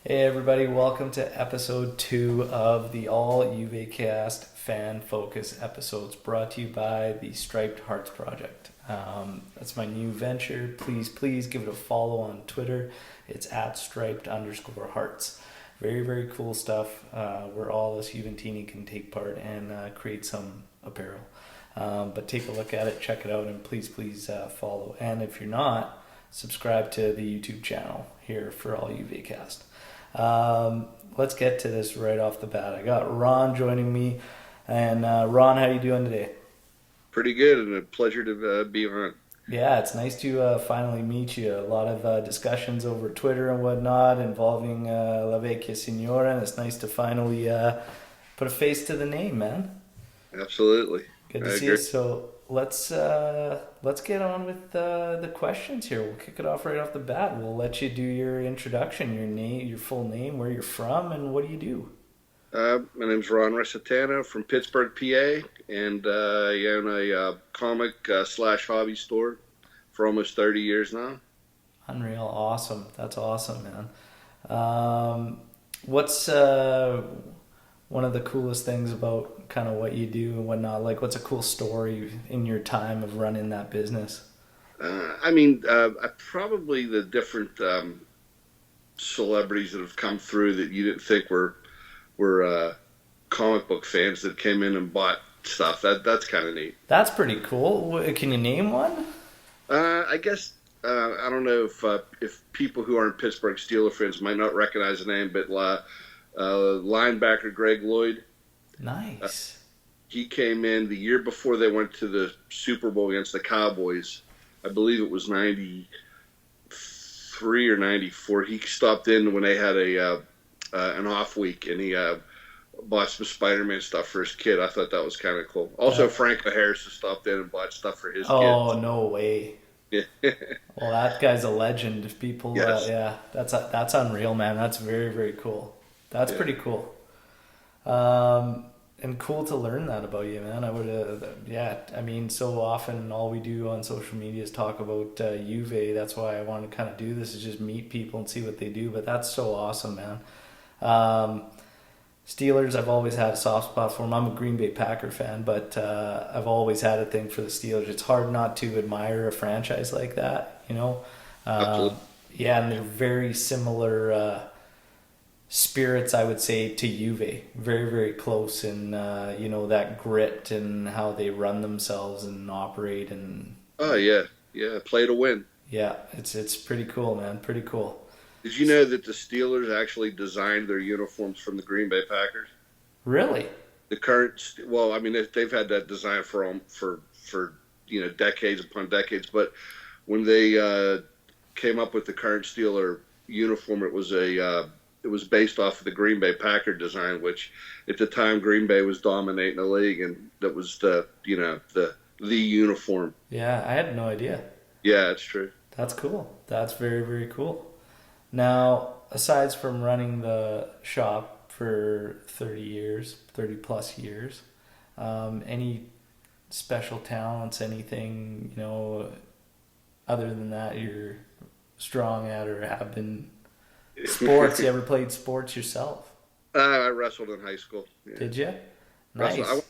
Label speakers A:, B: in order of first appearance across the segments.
A: Hey everybody, welcome to episode 2 of the all JuveCast fan focus episodes brought to you by the Striped Hearts Project. That's my new venture. Please give it a follow on Twitter. It's at striped_hearts. Very, very cool stuff where all us Juventini can take part and create some apparel. But take a look at it, check it out, and please follow. And if you're not, subscribe to the YouTube channel here for all JuveCast. Let's get to this right off the bat. I got Ron joining me, and Ron, how you doing today?
B: Pretty good, and a pleasure to be on.
A: Yeah, it's nice to finally meet you. A lot of discussions over Twitter and whatnot involving La Vecchia Signora, and it's nice to finally put a face to the name, man.
B: Absolutely,
A: Good
B: I
A: to see you.
B: agree.
A: So let's get on with the questions here. We'll kick it off right off the bat. We'll let you do your introduction, your name, your full name, where you're from, and what do you do.
B: My name's Ron Recitano from Pittsburgh, PA, and I own a comic slash hobby store for almost 30 years now.
A: Unreal, awesome. That's awesome, man. What's one of the coolest things about kind of what you do and whatnot? Like, what's a cool story in your time of running that business?
B: Probably the different celebrities that have come through that you didn't think were comic book fans that came in and bought stuff. That's kind of neat.
A: That's pretty cool. Can you name one?
B: I guess I don't know if people who aren't Pittsburgh Steelers fans might not recognize the name, but linebacker Greg Lloyd,
A: Nice.
B: he came in the year before they went to the Super Bowl against the Cowboys. I believe it was '93 or '94. He stopped in when they had a an off week, and he bought some Spider-Man stuff for his kid. I thought that was kind of cool. Also,
A: Uh,
B: Frank Harris has stopped in and bought stuff for his kids.
A: oh, no way.
B: Yeah.
A: Well, that guy's a legend. If people,
B: Yes.
A: yeah, that's unreal, man. That's very, very cool. That's
B: Yeah.
A: pretty cool. And cool to learn that about you, man. I would, yeah. I mean, so often all we do on social media is talk about Juve. That's why I want to kind of do this is just meet people and see what they do. But that's so awesome, man. Um, Steelers, I've always had a soft spot for them. I'm a Green Bay Packer fan, but I've always had a thing for the Steelers. It's hard not to admire a franchise like that, you know. Um,
B: Absolutely.
A: yeah, and they're very similar spirits, I would say, to Juve. Very, very close in you know, that grit and how they run themselves and operate, and
B: Oh yeah, yeah. Play to win.
A: yeah, it's pretty cool, man. Pretty cool.
B: Did you know that the Steelers actually designed their uniforms from the Green Bay Packers?
A: Really?
B: The current, well, I mean, they've had that design for decades upon decades. But when they came up with the current Steeler uniform, it was based off of the Green Bay Packer design, which at the time Green Bay was dominating the league, and that was the uniform.
A: Yeah, I had no idea.
B: Yeah, it's true.
A: That's cool. That's very, very cool. Now, aside from running the shop for 30 years, 30 plus years, any special talents, anything, you know, other than that you're strong at or have been sports? You ever played sports yourself?
B: I wrestled in high school. Yeah.
A: Did you?
B: Wrestled.
A: Nice.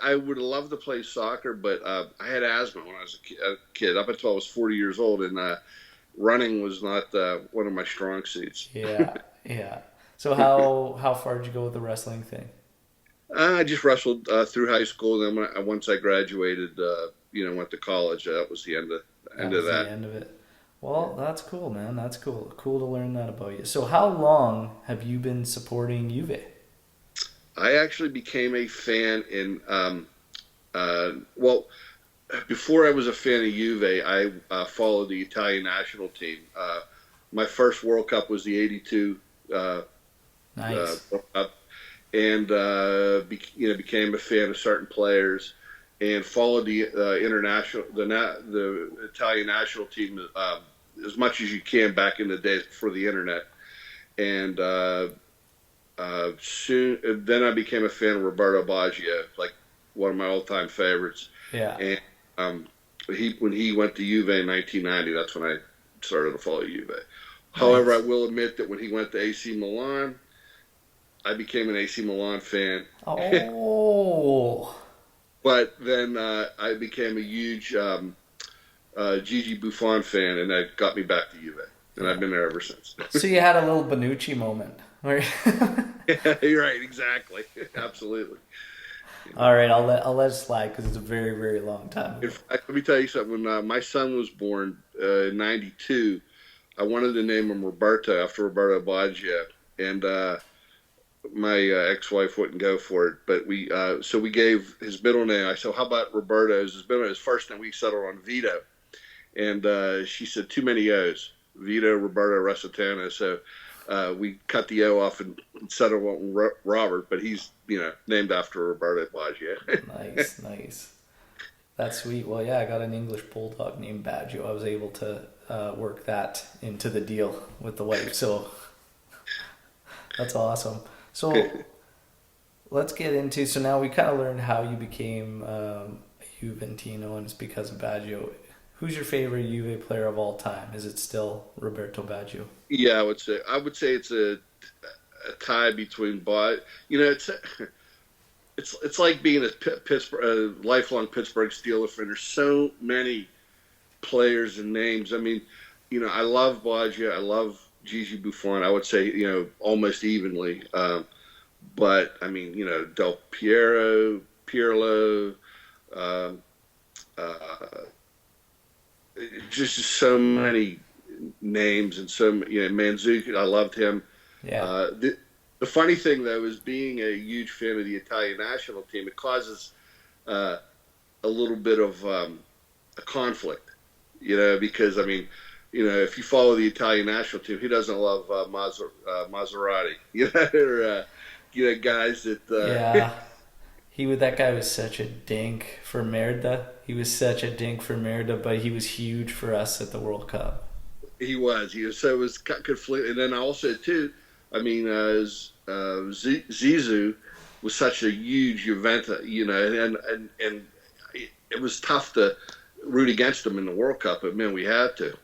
B: I would have loved to play soccer, but I had asthma when I was a kid, up until I was 40 years old, and running was not one of my strong suits.
A: Yeah, yeah. So how far did you go with the wrestling thing?
B: I just wrestled through high school. Then once I graduated, went to college. That was the
A: That
B: end of
A: was the
B: that.
A: end of it. Well, that's cool, man. That's cool. Cool to learn that about you. So, how long have you been supporting Juve?
B: I actually became a fan in well, before I was a fan of Juve. I followed the Italian national team. My first World Cup was the '82
A: Nice.
B: World Cup, and became a fan of certain players, and followed the the Italian national team as much as you can back in the days before the internet. And soon, then I became a fan of Roberto Baggio, like one of my all-time favorites.
A: Yeah.
B: And when he went to Juve in 1990, that's when I started to follow Juve. However, I
A: Nice.
B: will admit that when he went to AC Milan, I became an AC Milan fan.
A: Oh,
B: But then I became a huge Gigi Buffon fan, and that got me back to Juve, and I've
A: yeah.
B: been there ever since.
A: So you had a little Benucci moment. Where
B: You're right, exactly, absolutely.
A: All right, I'll let it slide because it's a very very long time
B: In
A: ago.
B: fact, let me tell you something. When my son was born in '92, I wanted to name him Roberto after Roberto Baggio, and my ex-wife wouldn't go for it. But we gave his middle name. I said, "How about Roberto?" His middle name. His first name we settled on Vito, and she said too many O's. Vito Roberto Resitano. So we cut the O off and settled on Robert, but he's named after Roberto Baggio.
A: Nice, nice. That's sweet. Well, yeah, I got an English bulldog named Baggio. I was able to work that into the deal with the wife, so that's awesome. So let's get into. So now we kind of learned how you became a Juventino, and it's because of Baggio. Who's your favorite Juve player of all time? Is it still Roberto Baggio?
B: Yeah, I would say it's a tie between but it's like being a lifelong Pittsburgh Steelers fan. There's so many players and names. I mean, I love Baggio. I love Gigi Buffon. I would say almost evenly. But I mean, Del Piero, Pirlo, um, uh, just so many names and Manzukic. I loved him.
A: Yeah,
B: The funny thing though is being a huge fan of the Italian national team. It causes uh, a little bit of a conflict, because I mean, if you follow the Italian national team, who doesn't love Maserati? Or guys that
A: yeah. That guy was such a dink for Merda. He was such a dink for Merda, but he was huge for us at the World Cup.
B: he was so it was conflict. And then also too, I mean, Zizou was such a huge Juventus, and it was tough to root against him in the World Cup, but man, we had to.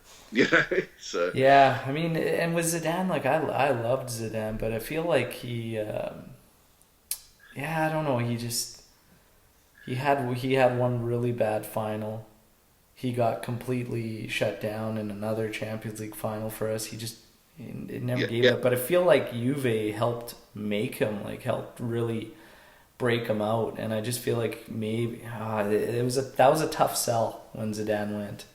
B: So
A: Yeah, I mean, and with Zidane, like I loved Zidane, but I feel like yeah, I don't know, he had one really bad final. He got completely shut down in another Champions League final for us. It never
B: yeah,
A: gave
B: yeah,
A: up. But I feel like Juve helped make him, like helped really break him out, and I just feel like maybe that was a tough sell when Zidane went.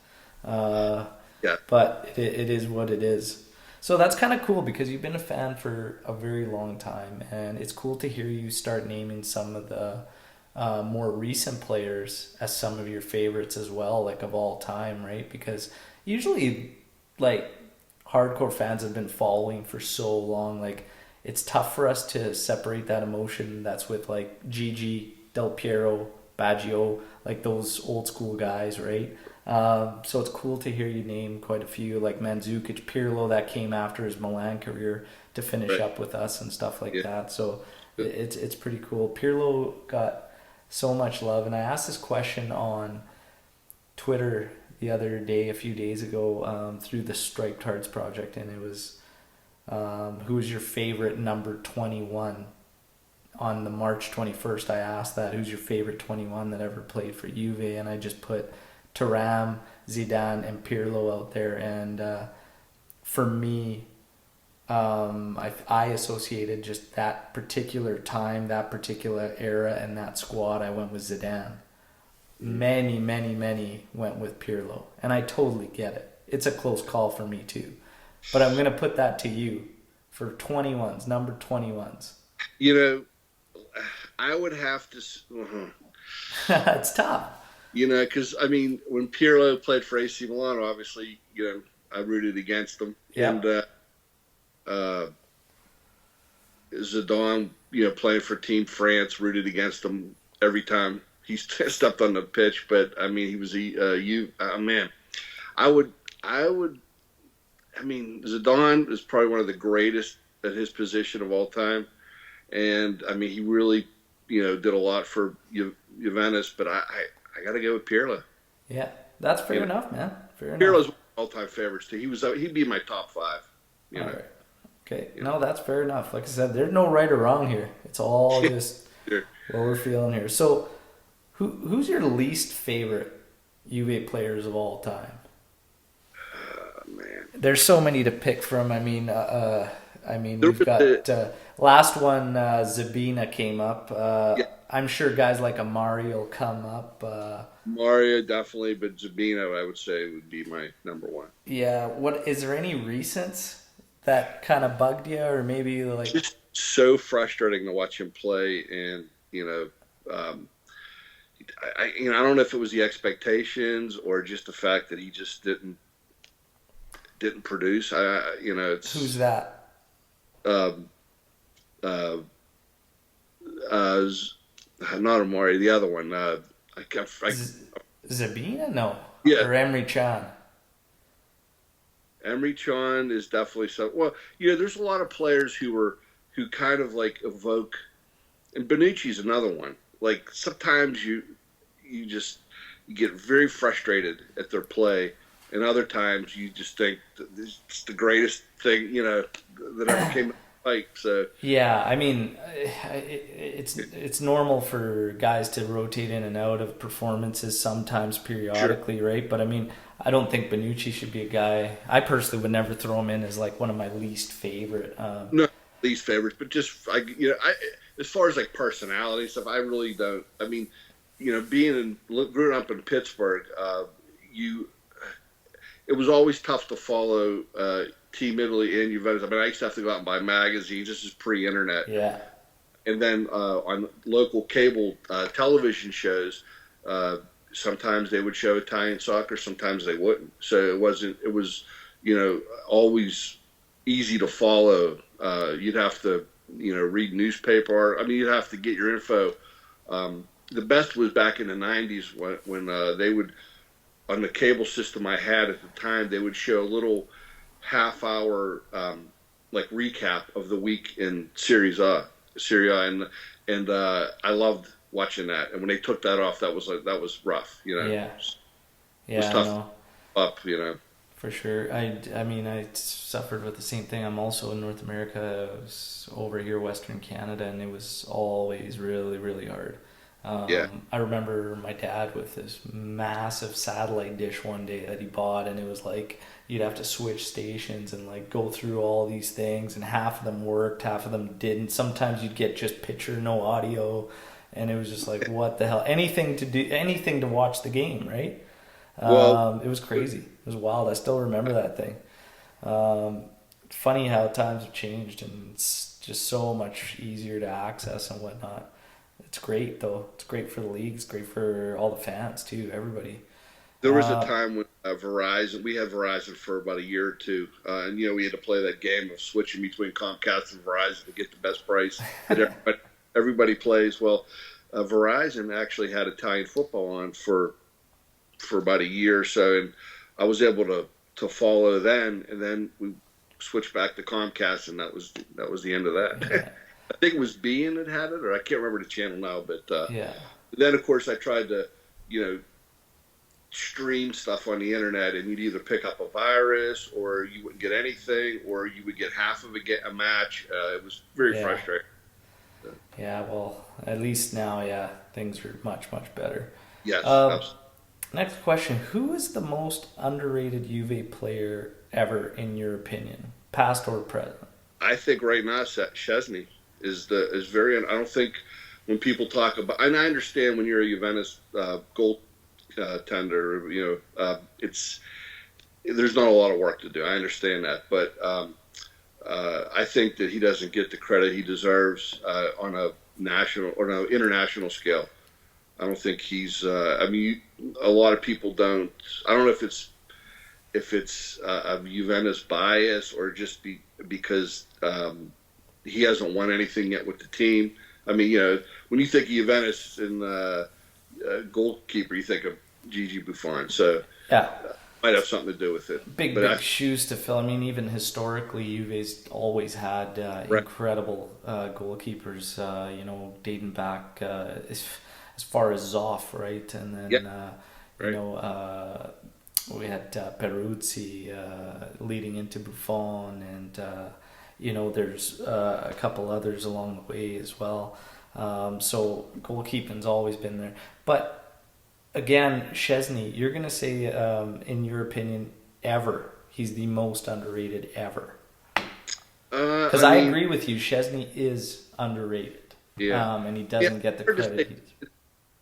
A: Uh,
B: yeah.
A: but it is what it is. So that's kind of cool because you've been a fan for a very long time, and it's cool to hear you start naming some of the more recent players as some of your favorites as well, like of all time, right? Because usually, like, hardcore fans have been following for so long, like it's tough for us to separate that emotion that's with like Gigi, Del Piero, Baggio, like those old school guys, right? So it's cool to hear you name quite a few, like Mandzukic, Pirlo, that came after his Milan career to finish
B: Right.
A: up with us and stuff like
B: Yeah.
A: that. So it's pretty cool. Pirlo got so much love, and I asked this question on Twitter the other day, a few days ago, through the Striped Hearts project, and it was who was your favorite number 21 on the March 21st. I asked that, who's your favorite 21 that ever played for Juve, and I just put Thuram, Zidane, and Pirlo out there, and for me, I associated just that particular time, that particular era, and that squad. I went with Zidane. Many, many, many went with Pirlo, and I totally get it. It's a close call for me too, but I'm gonna put that to you for 21s, number 21s.
B: You know, I would have to,
A: It's tough.
B: because I mean, when Pirlo played for AC Milan, obviously, I rooted against them,
A: Yeah,
B: and uh, Zidane, playing for Team France, rooted against him every time he stepped on the pitch. But I mean, he was man. I would, I would, I mean, Zidane is probably one of the greatest at his position of all time, and I mean, he really, did a lot for Juventus. But I got to go with Pirlo.
A: yeah, that's fair
B: You know,
A: enough, man. Fair enough.
B: Pirlo's one of my all-time favorites too. He'd be in my top five. You
A: All
B: know.
A: right. Okay.
B: You know.
A: No, that's fair enough. Like I said, there's no right or wrong here. It's all just
B: Sure.
A: what we're feeling here. So, who's your least favorite UVA players of all time?
B: Man.
A: There's so many to pick from.
B: There
A: We've
B: was the
A: got last one. Zabina came up.
B: yeah,
A: I'm sure guys like Amari will come up.
B: Mario definitely, but Zabino I would say would be my number one.
A: Yeah. What is there any recents that kind of bugged you, or maybe like
B: Just so frustrating to watch him play, and I don't know if it was the expectations or just the fact that he just didn't produce.
A: who's
B: It's
A: that?
B: um, uh, uh, not Amari, the other one.
A: Zabina? No,
B: Yeah,
A: or Emery Chan.
B: Emery Chan is definitely so. Well, there's a lot of players who kind of like evoke, and Bonucci's another one. Like sometimes you just you get very frustrated at their play, and other times you just think that it's the greatest thing that ever came to fight. So
A: Yeah, it's normal for guys to rotate in and out of performances sometimes
B: sure,
A: periodically, right? But I don't think Benucci should be a guy. I personally would never throw him in as like one of my least favorite.
B: no least favorites, but just I as far as like personality stuff, I really don't. I mean, growing up in Pittsburgh, you it was always tough to follow Team Italy and Juventus. I mean, I used to have to go out and buy magazines. This is pre-internet,
A: Yeah,
B: and then on local cable television shows, sometimes they would show Italian soccer, sometimes they wouldn't. So it wasn't. It was always easy to follow. You'd have to read newspaper. I mean, you'd have to get your info. The best was back in the '90s when they would, on the cable system I had at the time, they would show a little half-hour like recap of the week in Serie A, and I loved watching that. And when they took that off, that was rough.
A: yeah,
B: It was
A: yeah. I
B: tough
A: know.
B: up.
A: For sure. I suffered with the same thing. I'm also in North America. I was over here, Western Canada, and it was always really, really hard.
B: Yeah,
A: I remember my dad with this massive satellite dish one day that he bought, and it was like you'd have to switch stations and like go through all these things, and half of them worked, half of them didn't. Sometimes you'd get just picture, no audio, and it was just like, what the hell? Anything to watch the game, right?
B: well,
A: It was crazy. It was wild. I still remember that thing. Funny how times have changed, and it's just so much easier to access and whatnot. It's great though. It's great for the league. It's great for all the fans too. Everybody.
B: there was a
A: Uh,
B: time when we had Verizon for about a year or two, and we had to play that game of switching between Comcast and Verizon to get the best price that everybody plays. Well, Verizon actually had Italian football on for about a year or so, and I was able to follow then, and then we switched back to Comcast, and that was the end of that.
A: yeah,
B: I think it was Bean that had it, or I can't remember the channel now, but
A: yeah,
B: then of course I tried to stream stuff on the internet, and you'd either pick up a virus, or you wouldn't get anything, or you would get half of a match. It was very
A: yeah,
B: frustrating.
A: yeah. Well, at least now, yeah, things are much, much better.
B: Yes,
A: Um,
B: absolutely.
A: Next question: who is the most underrated Juve player ever, in your opinion, past or present?
B: I think right now Chesney is very. I don't think when people talk about, and I understand when you're a Juventus goaltender, it's there's not a lot of work to do. I understand that, but I think that he doesn't get the credit he deserves on a national or no international scale. I don't think he's. A lot of people don't. I don't know if it's a Juventus bias or just because he hasn't won anything yet with the team. I mean, when you think of Juventus and goalkeeper, you think of Gigi Buffon. So
A: Yeah,
B: might have something to do with it.
A: big,
B: But
A: big shoes to fill. I mean, even historically, Juve's always had
B: right,
A: incredible goalkeepers. Dating back as far as Zoff, right, and
B: yeah,
A: then you
B: right,
A: know we had Peruzzi leading into Buffon, and there's a couple others along the way as well. So goalkeeping's always been there. But again, Szczesny, you're going to say, in your opinion, ever, he's the most underrated ever. Because I agree with you, Szczesny is underrated.
B: Yeah.
A: And he doesn't get the credit.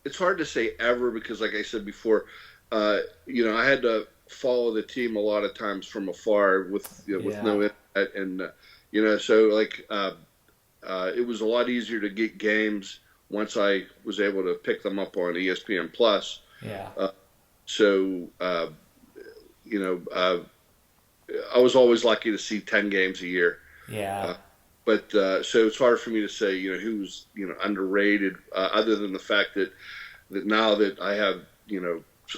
B: It's hard to say ever because, like I said before, I had to follow the team a lot of times from afar with no internet, and so like it was a lot easier to get games once I was able to pick them up on ESPN Plus.
A: Yeah.
B: I was always lucky to see 10 games a year.
A: Yeah.
B: But so it's hard for me to say, who's underrated, other than the fact that now that I have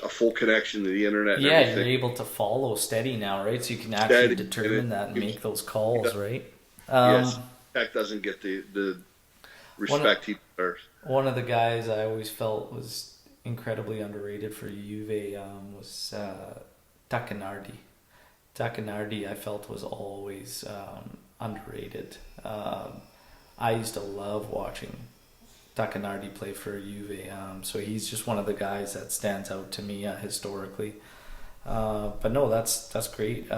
B: a full connection to the internet. And
A: you're able to follow steady now, right? So you can actually determine that and make those calls, right?
B: Yes, that doesn't get the respect he deserves.
A: One of the guys I always felt was incredibly underrated for Juve was Tacchinardi. Tacchinardi, I felt, was always underrated. I used to love watching Tacchinardi play for Juve, so he's just one of the guys that stands out to me historically. But no, that's great.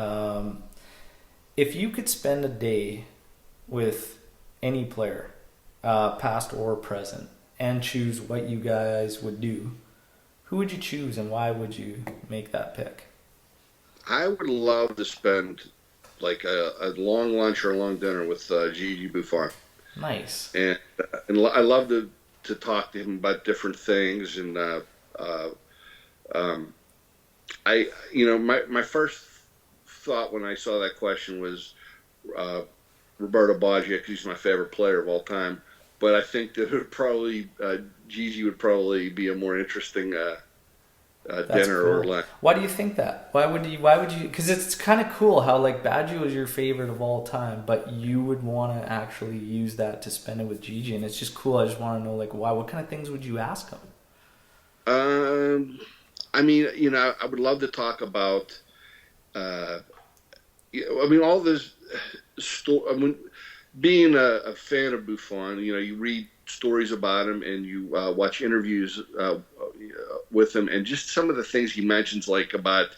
A: If you could spend a day with any player, past or present, and choose what you guys would do, who would you choose and why would you make that pick?
B: I would love to spend like a long lunch or a long dinner with Gigi Buffon.
A: Nice.
B: And I love to talk to him about different things. And my first thought when I saw that question was Roberto Baggio, because he's my favorite player of all time. But I think that it would probably Gigi would probably be a more interesting dinner
A: cool.
B: or lunch.
A: Why do you think that? Why would you? Because it's kind of cool how like Baggio is your favorite of all time, but you would want to actually use that to spend it with Gigi, and it's just cool. I just want to know like why. What kind of things would you ask him?
B: I would love to talk about. All this being a fan of Buffon, you read stories about him and you watch interviews with him, and just some of the things he mentions, like about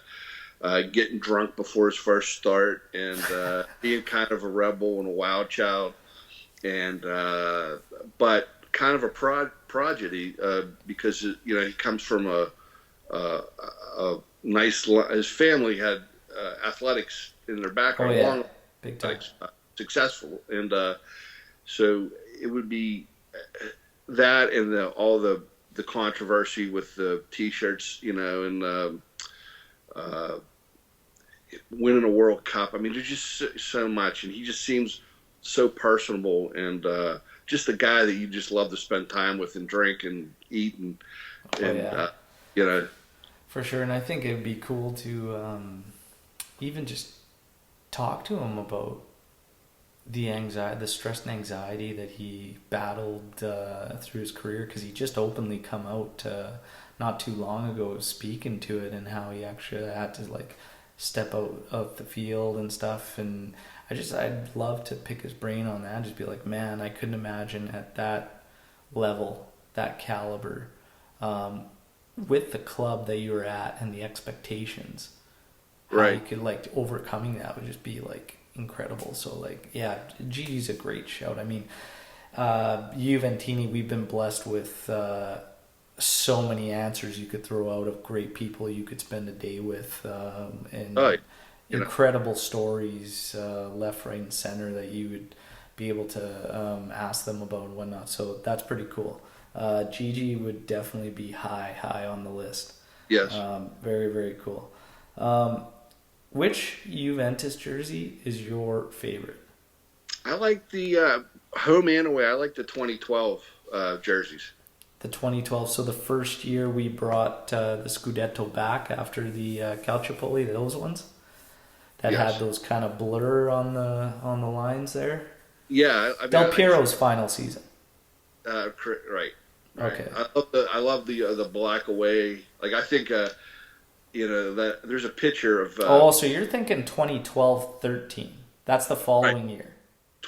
B: getting drunk before his first start, and being kind of a rebel and a wild child, and but kind of a prodigy because he comes from a nice. His family had athletics in their background.
A: Oh, yeah. Big time.
B: Successful, and so it would be that, and all the controversy with the T-shirts, and winning a World Cup. I mean, there's just so much, and he just seems so personable, and just a guy that you just love to spend time with and drink and eat and
A: For sure, and I think it'd be cool to even just talk to him about the anxiety, the stress and anxiety that he battled through his career, because he just openly come out not too long ago speaking to it, and how he actually had to like step out of the field and stuff. And I'd love to pick his brain on that, just be like, man, I couldn't imagine at that level, that caliber, with the club that you were at and the expectations, how you could like overcoming that would just be like incredible. So like, yeah, Gigi's a great shout. I mean, Juventini, we've been blessed with so many answers you could throw out of great people you could spend a day with, and incredible stories left, right, and center that you would be able to ask them about and whatnot. So that's pretty cool. Gigi would definitely be high on the list.
B: Yes.
A: Very, very cool. Which Juventus jersey is your favorite?
B: I like the home and away. I like the 2012 jerseys.
A: The 2012. So the first year we brought the Scudetto back after the Calciopoli, those ones that had those kind of blur on the lines there.
B: Yeah,
A: Del Piero's final season.
B: Right.
A: Okay.
B: I love the black away. Like, I think that there's a picture of
A: Oh, so you're thinking 2012-13. That's the
B: right
A: following year.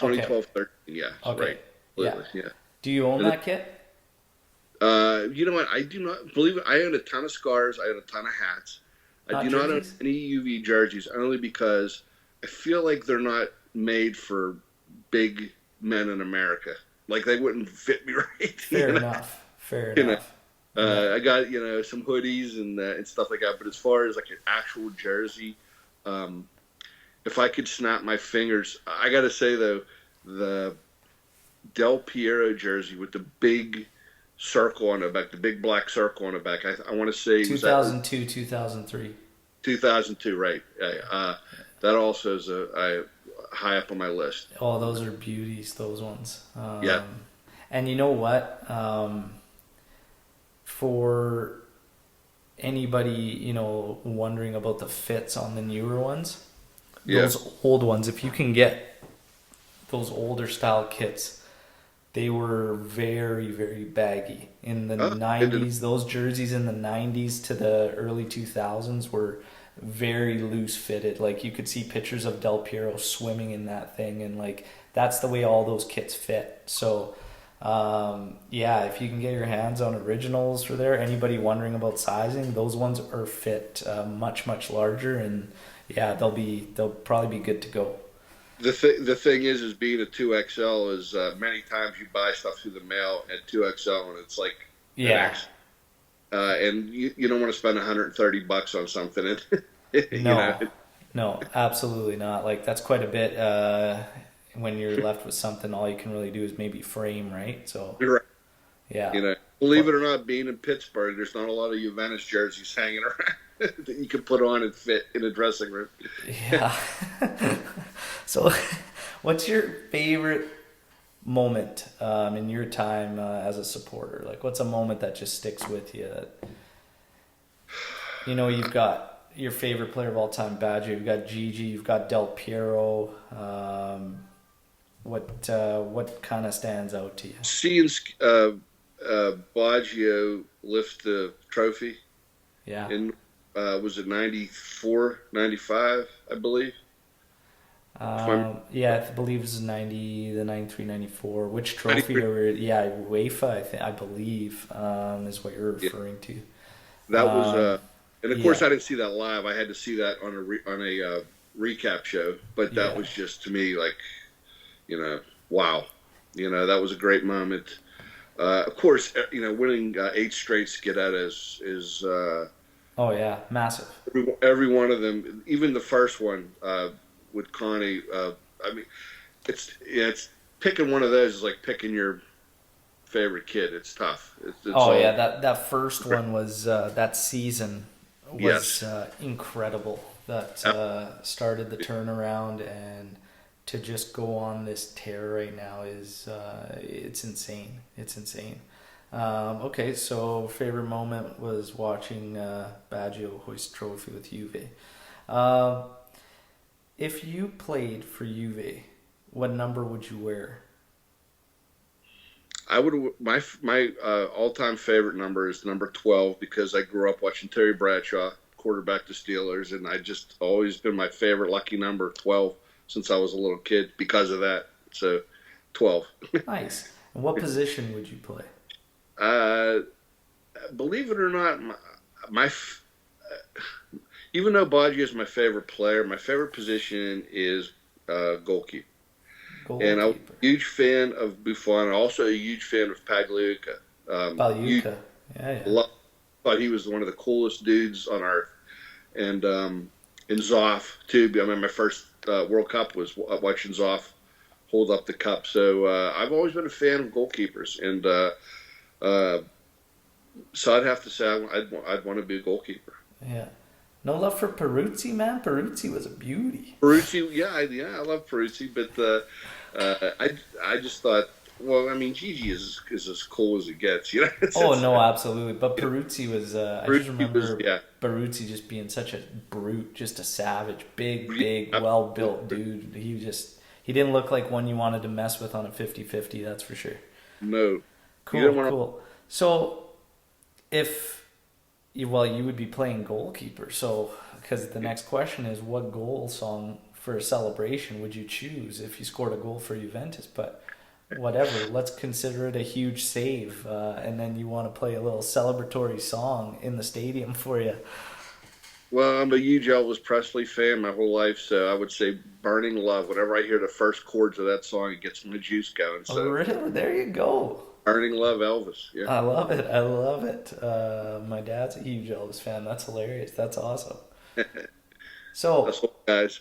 A: Okay.
B: 2012, 13. Yeah,
A: Okay.
B: right.
A: Yeah.
B: Absolutely, yeah.
A: Do you own
B: And
A: that kit?
B: you know what? I do not believe it. I own a ton of scarves. I own a ton of hats. I
A: Not
B: do not own
A: jerseys?
B: any UV jerseys only because I feel like they're not made for big men in America. Like they wouldn't fit me right.
A: Fair enough. Fair
B: You know.
A: enough. Yeah.
B: I got some hoodies and stuff like that. But as far as like an actual jersey, um, if I could snap my fingers, I got to say though, the Del Piero jersey with the big circle on the back, the big black circle on the back. I want to say was that
A: 2002, 2003.
B: 2002, right? That also is high up on my list.
A: Oh, those are beauties, those ones.
B: Yeah,
A: And you know what? For anybody, wondering about the fits on the newer ones,
B: yeah.
A: those old ones, if you can get those older style kits, they were very, very baggy. In the
B: Oh,
A: 90s, those jerseys in the 90s to the early 2000s were very loose fitted. Like you could see pictures of Del Piero swimming in that thing, and like that's the way all those kits fit. So yeah, if you can get your hands on originals for there, anybody wondering about sizing, those ones are fit much, much larger, and yeah, they'll probably be good to go.
B: the thing is being a 2XL is many times you buy stuff through the mail at 2XL and it's like an
A: Yeah.
B: X, and you don't want to spend $130 on something. And,
A: No, no, absolutely not. Like that's quite a bit. When you're left with something, all you can really do is maybe frame, right? So
B: you're right.
A: yeah,
B: Believe
A: but
B: it or not, being in Pittsburgh, there's not a lot of Juventus jerseys hanging around that you can put on and fit in a dressing room.
A: yeah. So, what's your favorite moment in your time as a supporter? Like, what's a moment that just sticks with you? That you've got your favorite player of all time, Badger. You've got Gigi. You've got Del Piero. What kind of stands out to you?
B: Seeing Baggio lift the trophy
A: Yeah.
B: in was it 94, 95, I believe.
A: Yeah, I believe it was 90, the 93, 94. Which trophy
B: 93.
A: over? Yeah, UEFA, I believe, is what you're
B: Yeah,
A: referring to.
B: that was
A: Um,
B: and of course
A: yeah,
B: I didn't see that live. I had to see that on a recap show. But that
A: yeah.
B: was just to me like wow, that was a great moment. Of course, winning 8 straight to get out is
A: Oh yeah, massive.
B: every one of them, even the first one with Connie. I mean, it's picking one of those is like picking your favorite kid. It's tough. It's
A: Oh yeah,
B: all
A: that first one was that season was
B: yes.
A: incredible. That started the turnaround, and to just go on this tear right now is it's insane. It's insane. Okay, so favorite moment was watching Baggio hoist trophy with Juve. Uh, if you played for Juve, what number would you wear?
B: I would my all time favorite number is number 12 because I grew up watching Terry Bradshaw quarterback the Steelers, and I just always been my favorite lucky number 12 since I was a little kid because of that. So 12.
A: Nice. And what position would you play?
B: Uh, Believe it or not, even though Baggio is my favorite player, my favorite position is goalkeeper. And I'm a
A: Goalkeeper.
B: huge fan of Buffon, also a huge fan of Pagliuca. You
A: Pagliuca. Yeah, yeah.
B: thought he was one of the coolest dudes on earth. And Zoff, too. I mean, my first World Cup was watching Zoff hold up the cup. So I've always been a fan of goalkeepers. And uh, so I'd have to say I'd want to be a goalkeeper.
A: Yeah. No love for Peruzzi, man. Peruzzi was a beauty.
B: Peruzzi, I love Peruzzi, but I just thought, well, I mean, Gigi is as cool as it gets,
A: Oh no, absolutely. But Peruzzi was. I just
B: Peruzzi was,
A: remember
B: yeah,
A: Peruzzi just being such a brute, just a savage, big,
B: yeah,
A: big, well built dude. He didn't look like one you wanted to mess with on a 50-50, that's for sure.
B: no, you don't want
A: Cool,
B: to.
A: cool. So, if you would be playing goalkeeper. So, because the next question is, what goal song for a celebration would you choose if you scored a goal for Juventus? But whatever, let's consider it a huge save, and then you want to play a little celebratory song in the stadium for you.
B: Well, I'm a huge Elvis Presley fan my whole life, so I would say "Burning Love." Whenever I hear the first chords of that song, it gets my juice going.
A: Oh,
B: So,
A: really? There you go.
B: "Burning Love," Elvis. Yeah,
A: I love it. I love it. My dad's a huge Elvis fan. That's hilarious. That's awesome.
B: that's
A: So
B: what guys.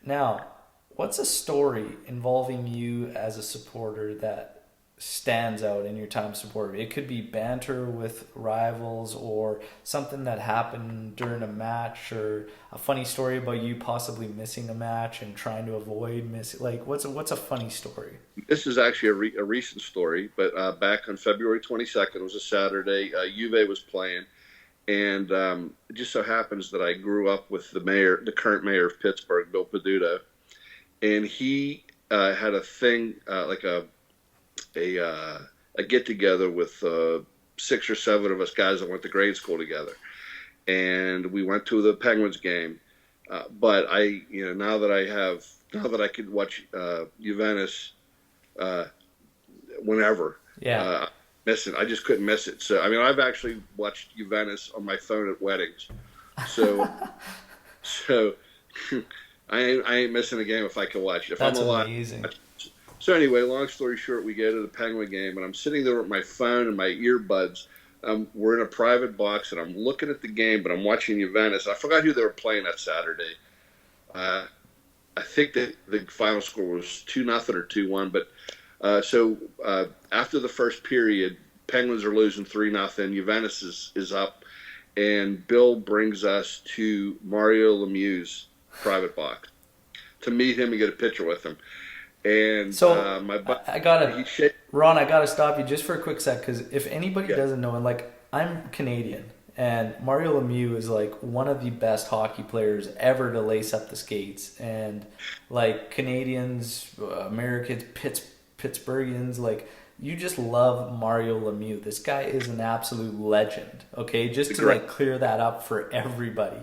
A: now, what's a story involving you as a supporter that stands out in your time supporter? It could be banter with rivals or something that happened during a match or a funny story about you possibly missing a match and trying to avoid missing. Like, what's a funny story?
B: This is actually a recent story, but back on February 22nd, it was a Saturday. Juve was playing, and it just so happens that I grew up with the current mayor of Pittsburgh, Bill Peduto, and he had a thing like a get together with 6 or 7 of us guys that went to grade school together, and we went to the Penguins game. But now that I could watch Juventus whenever.
A: Yeah.
B: Miss it. I just couldn't miss it. So I mean, I've actually watched Juventus on my phone at weddings. So so I ain't missing a game if I can watch it. If
A: That's
B: I'm alive.
A: amazing.
B: So anyway, long story short, we go to the Penguin game, and I'm sitting there with my phone and my earbuds. We're in a private box, and I'm looking at the game, but I'm watching Juventus. I forgot who they were playing that Saturday. I think that the final score was 2-0 or 2-1, but so after the first period, Penguins are losing 3-0. Juventus is up, and Bill brings us to Mario Lemieux's private box to meet him and get a picture with him. And
A: So
B: my buddy,
A: I gotta,
B: he
A: Ron, I gotta stop you just for a quick sec because if anybody
B: yeah,
A: doesn't know, and like I'm Canadian, and Mario Lemieux is like one of the best hockey players ever to lace up the skates, and like Canadians, Americans, Pittsburghians, like you just love Mario Lemieux. This guy is an absolute legend. Okay, just to
B: great
A: like clear that up for everybody.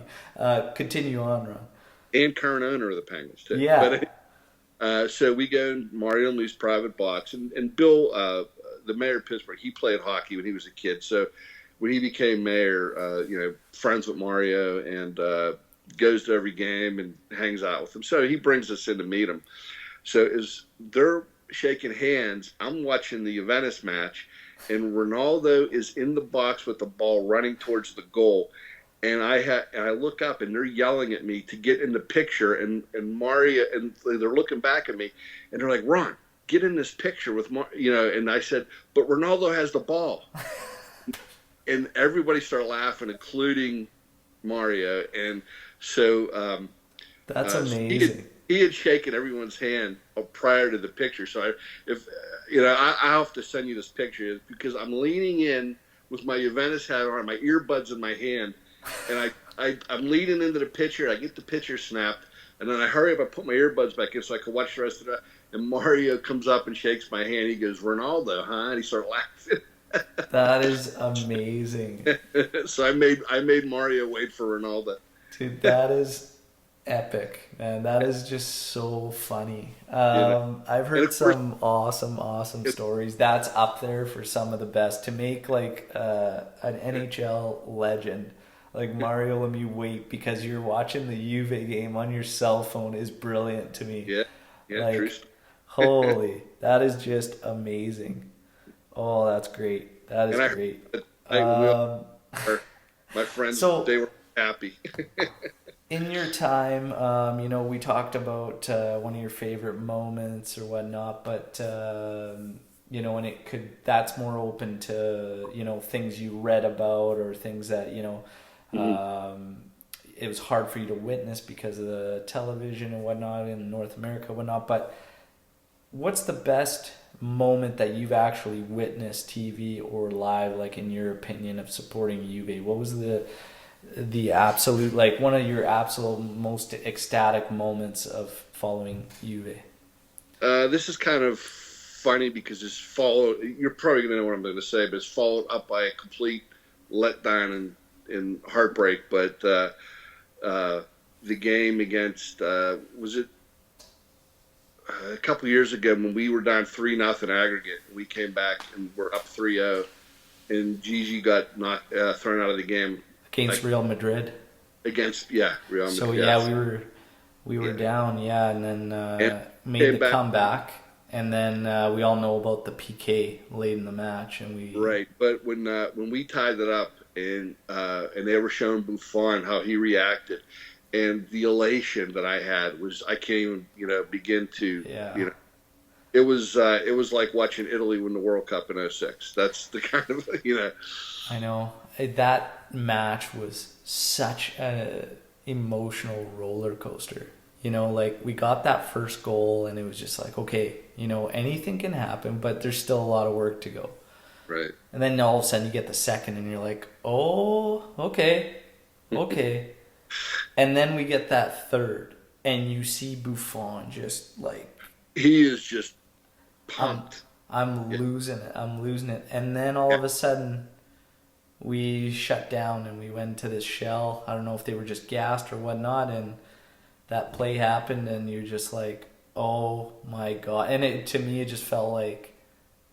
A: Continue on, Ron.
B: and current owner of the Penguins too.
A: Yeah,
B: But so we go in Mario Lemieux's private box, and Bill, the mayor of Pittsburgh, he played hockey when he was a kid. So when he became mayor, friends with Mario and goes to every game and hangs out with him. So he brings us in to meet him. So as they're shaking hands, I'm watching the Juventus match, and Ronaldo is in the box with the ball running towards the goal. And I look up, and they're yelling at me to get in the picture, and Mario, and they're looking back at me, and they're like, "Ron, get in this picture with Mario," And I said, "But Ronaldo has the ball," and everybody started laughing, including Mario. And so
A: that's
B: he
A: amazing.
B: had shaken everyone's hand prior to the picture. So I have to send you this picture because I'm leaning in with my Juventus hat on, my earbuds in my hand, and I'm leading into the picture. I get the picture snapped, and then I hurry up. I put my earbuds back in so I can watch the rest of it. And Mario comes up and shakes my hand. He goes, "Ronaldo, huh?" And he started laughing.
A: That is amazing.
B: So I made Mario wait for Ronaldo.
A: Dude, that is epic, man. That is just so funny. I've
B: And
A: heard
B: of course,
A: some awesome stories. That's up there for some of the best. To make like an NHL legend like Mario Lemieux wait because you're watching the Juve game on your cell phone is brilliant to me.
B: yeah, true.
A: Like, holy, that is just amazing. Oh, that's great. That is
B: And I
A: great.
B: heard
A: Um,
B: my friends,
A: so
B: they were happy.
A: in your time, we talked about one of your favorite moments or whatnot, but and that's more open to things you read about or things that
B: Mhm.
A: it was hard for you to witness because of the television and whatnot in North America and whatnot. But what's the best moment that you've actually witnessed TV or live, like in your opinion, of supporting Juve? What was the absolute, like one of your absolute most ecstatic moments of following Juve?
B: This is kind of funny because you're probably going to know what I'm going to say, but it's followed up by a complete letdown and heartbreak. But the game against was it a couple years ago when we were down 3-0 aggregate, we came back and we're up 3-0, and Gigi got thrown out of the game
A: against Real Madrid.
B: Against Real Madrid.
A: So yeah, we were down, and then made the comeback, and then we all know about the PK late in the match, and we
B: right. But when we tied it up, and they were showing Buffon how he reacted, and the elation that I had was I can't even begin to it was like watching Italy win the World Cup in '06. That's the kind of
A: I know that match was such an emotional roller coaster. Like we got that first goal and it was just like, okay, anything can happen, but there's still a lot of work to go.
B: Right.
A: And then all of a sudden you get the second and you're like, oh, okay. And then we get that third and you see Buffon just like...
B: He is just pumped.
A: I'm losing it. And then all of a sudden we shut down and we went to this shell. I don't know if they were just gassed or whatnot, and that play happened and you're just like, oh my God. And to me it just felt like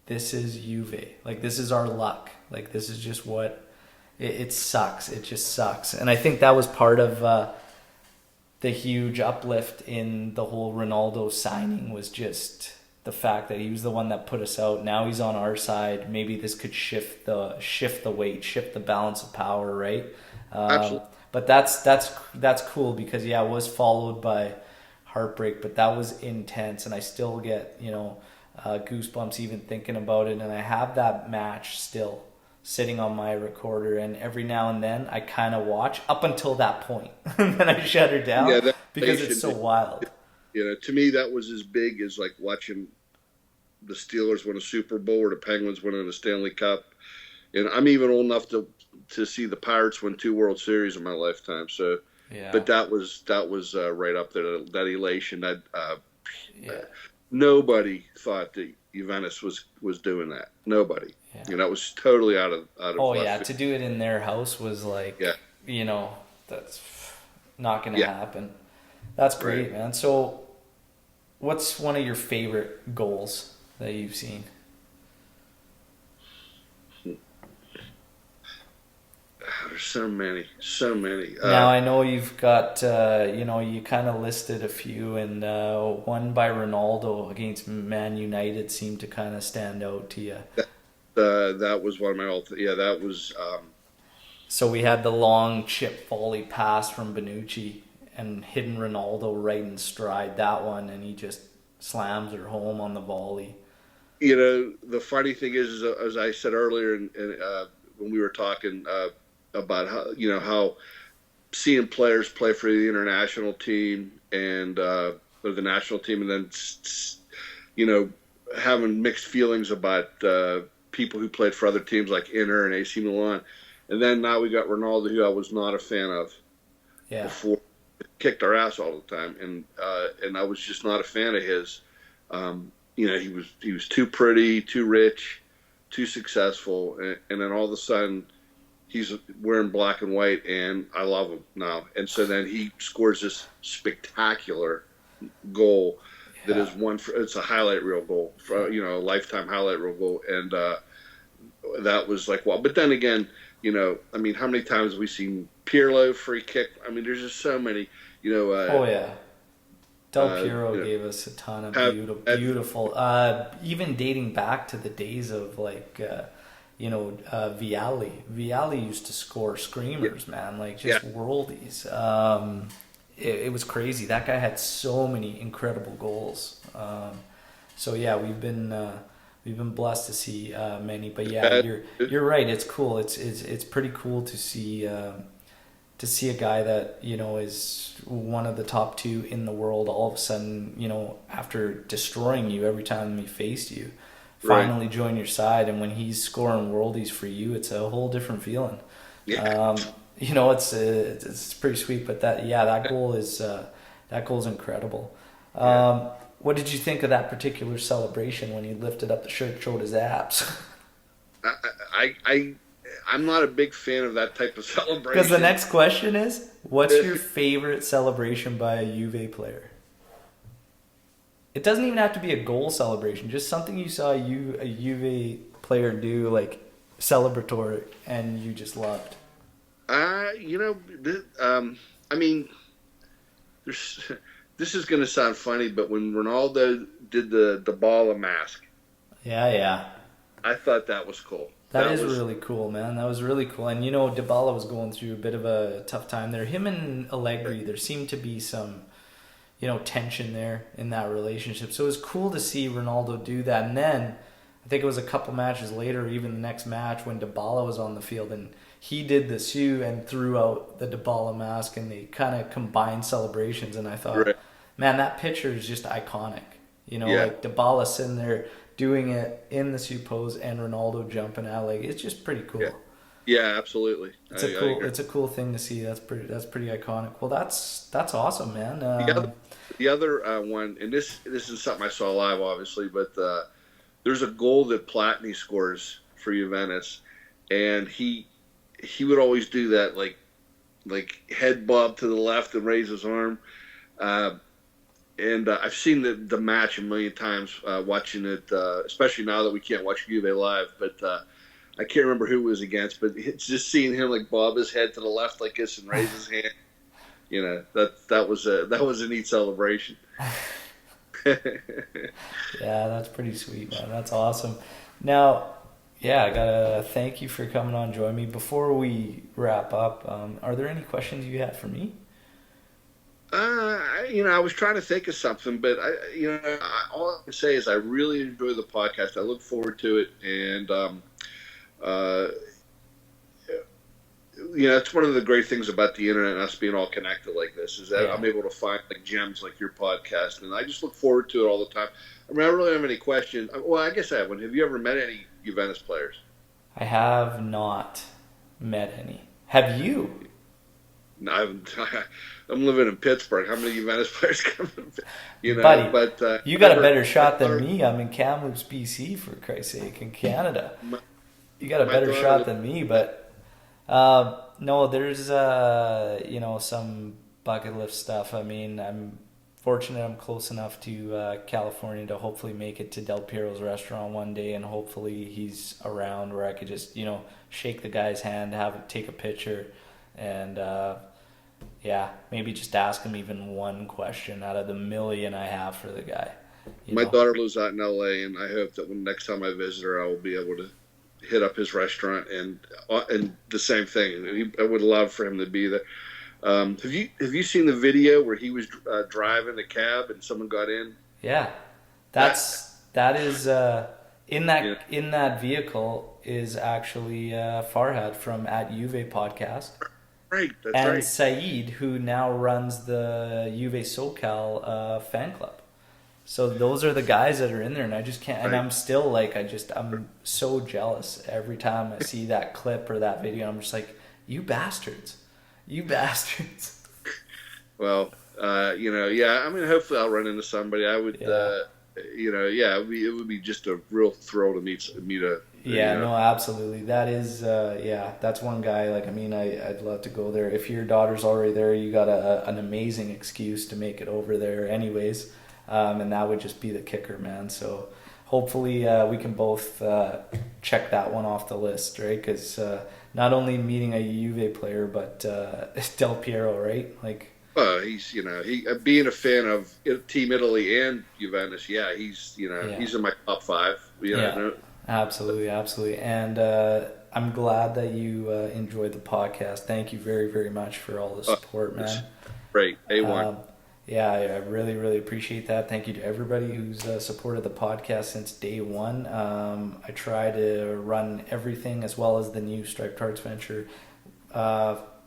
A: this is Juve. Like this is our luck. Like this is just what it sucks. It just sucks. And I think that was part of the huge uplift in the whole Ronaldo signing was just the fact that he was the one that put us out. Now he's on our side. Maybe this could shift the weight, shift the balance of power, right?
B: Absolutely.
A: But that's cool because it was followed by heartbreak, but that was intense, and I still get goosebumps even thinking about it. And I have that match still sitting on my recorder, and every now and then I kind of watch up until that point, and then I shut her down because it's so wild.
B: To me that was as big as like watching the Steelers win a Super Bowl or the Penguins winning a Stanley Cup. And I'm even old enough to see the Pirates win 2 World Series in my lifetime. So, but that was right up there. That elation. That nobody thought that Juventus was doing that. Nobody. It was totally out of.
A: Oh yeah, to do it in their house was like, that's not going to happen. That's great, man. So, what's one of your favorite goals that you've seen?
B: There's so many.
A: Now I know you've got, you kind of listed a few, and one by Ronaldo against Man United seemed to kind of stand out to you.
B: That was one of my old. That was.
A: So we had the long chip volley pass from Bonucci and hitting Ronaldo right in stride, that one, and he just slams her home on the volley.
B: The funny thing is, as I said earlier, and when we were talking about how seeing players play for the international team and or the national team, and then having mixed feelings about people who played for other teams like Inter and AC Milan, and then now we got Ronaldo, who I was not a fan of before. Kicked our ass all the time, and I was just not a fan of his. He was too pretty, too rich, too successful, and then all of a sudden he's wearing black and white, and I love him now. And so then he scores this spectacular goal that is it's a highlight reel goal, a lifetime highlight reel goal, and that was like, wow. But then again, how many times have we seen Pirlo free kick? I mean, there's just so many.
A: Del Piero gave us a ton of beautiful. Even dating back to the days of Vialli. Vialli used to score screamers, man, like just worldies. It was crazy. That guy had so many incredible goals. We've been blessed to see many. But you're right. It's cool. It's pretty cool to see. To see a guy that is one of the top 2 in the world all of a sudden, after destroying you every time he faced you, finally join your side, and when he's scoring worldies for you, it's a whole different feeling. It's pretty sweet. But that goal is incredible. What did you think of that particular celebration when he lifted up the shirt, showed his abs?
B: I'm not a big fan of that type of celebration.
A: Because the next question is, what's your favorite celebration by a Juve player? It doesn't even have to be a goal celebration. Just something you saw a Juve player do, like celebratory, and you just loved.
B: I mean, there's. This is going to sound funny, but when Ronaldo did the Dybala mask,
A: yeah,
B: I thought that was cool.
A: That was really cool, man. That was really cool. And Dybala was going through a bit of a tough time there. Him and Allegri, there seemed to be some, tension there in that relationship. So it was cool to see Ronaldo do that. And then I think it was a couple matches later, even the next match, when Dybala was on the field and he did the shoe and threw out the Dybala mask, and they kind of combined celebrations. And I thought, right. Man, that picture is just iconic. Like Dybala sitting there doing it in the shoe pose and Ronaldo jumping out. Like, it's just pretty cool.
B: Yeah, absolutely.
A: It's a cool thing to see. That's pretty iconic. Well, that's awesome, man.
B: The other one, and this is something I saw live, obviously, but there's a goal that Platini scores for Juventus, and he would always do that, like head bob to the left and raise his arm. And I've seen the match a million times, watching it, especially now that we can't watch Juve live. But I can't remember who it was against. But it's just seeing him like bob his head to the left like this and raise his hand. That was a neat celebration.
A: Yeah, that's pretty sweet, man. That's awesome. Now, I gotta thank you for coming on, join me. Before we wrap up, are there any questions you had for me?
B: I was trying to think of something, but all I can say is I really enjoy the podcast. I look forward to it, and it's one of the great things about the internet and us being all connected like this is that I'm able to find like gems like your podcast, and I just look forward to it all the time. I mean, I really don't have any questions. Well, I guess I have one. Have you ever met any Juventus players?
A: I have not met any. Have you?
B: No, I'm living in Pittsburgh. How many Juventus players come?
A: Buddy,
B: but
A: you got a better shot than me. I'm in Kamloops, BC, for Christ's sake, in Canada. You got a better shot than me, but no, there's some bucket list stuff. I mean, I'm fortunate I'm close enough to California to hopefully make it to Del Piero's restaurant one day, and hopefully he's around where I could just shake the guy's hand, take a picture, and maybe just ask him even one question out of the million I have for the guy.
B: My daughter lives out in LA, and I hope that when next time I visit her, I will be able to hit up his restaurant and the same thing. I would love for him to be there. Have you seen the video where he was driving a cab and someone got in?
A: Yeah, that is in that vehicle is actually Farhad from @Juve podcast.
B: Right, that's
A: and
B: right.
A: Saeed, who now runs the Juve SoCal fan club. So those are the guys that are in there, and I just can't. Right. And I'm still I'm so jealous every time I see that clip or that video. I'm just like, you bastards.
B: Well, I mean, hopefully I'll run into somebody. I would, it would be just a real thrill to meet a.
A: No, absolutely. That is, that's one guy. I'd love to go there. If your daughter's already there, you got an amazing excuse to make it over there, anyways. And that would just be the kicker, man. So hopefully we can both check that one off the list, right? Because not only meeting a Juve player, but Del Piero, right?
B: He's being a fan of Team Italy and Juventus. Yeah, he's in my top five.
A: Absolutely. And I'm glad that you enjoyed the podcast. Thank you very, very much for all the support, man.
B: Great. A1.
A: I really, really appreciate that. Thank you to everybody who's supported the podcast since day one. I try to run everything as well as the new Striped Hearts venture,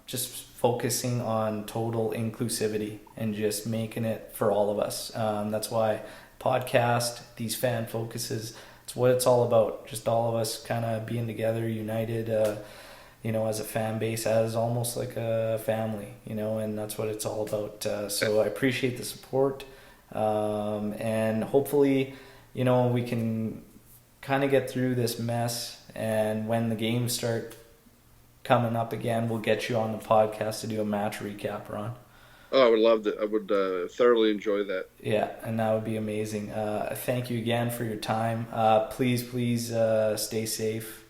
A: just focusing on total inclusivity and just making it for all of us. That's why podcast, these fan focuses, it's what it's all about. Just all of us kind of being together, united, as a fan base, as almost like a family, and that's what it's all about. So I appreciate the support, and hopefully, we can kind of get through this mess, and when the games start coming up again, we'll get you on the podcast to do a match recap, Ron.
B: Oh, I would love that. I would thoroughly enjoy that.
A: Yeah, and that would be amazing. Thank you again for your time. Please stay safe.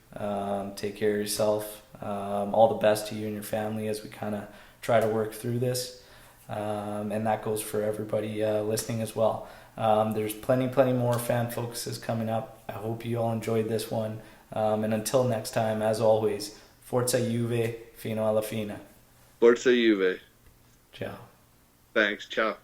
A: Take care of yourself. All the best to you and your family as we kind of try to work through this. And that goes for everybody listening as well. There's plenty more fan focuses coming up. I hope you all enjoyed this one. And until next time, as always, Forza Juve, fino alla fine.
B: Forza Juve.
A: Ciao.
B: Thanks. Ciao.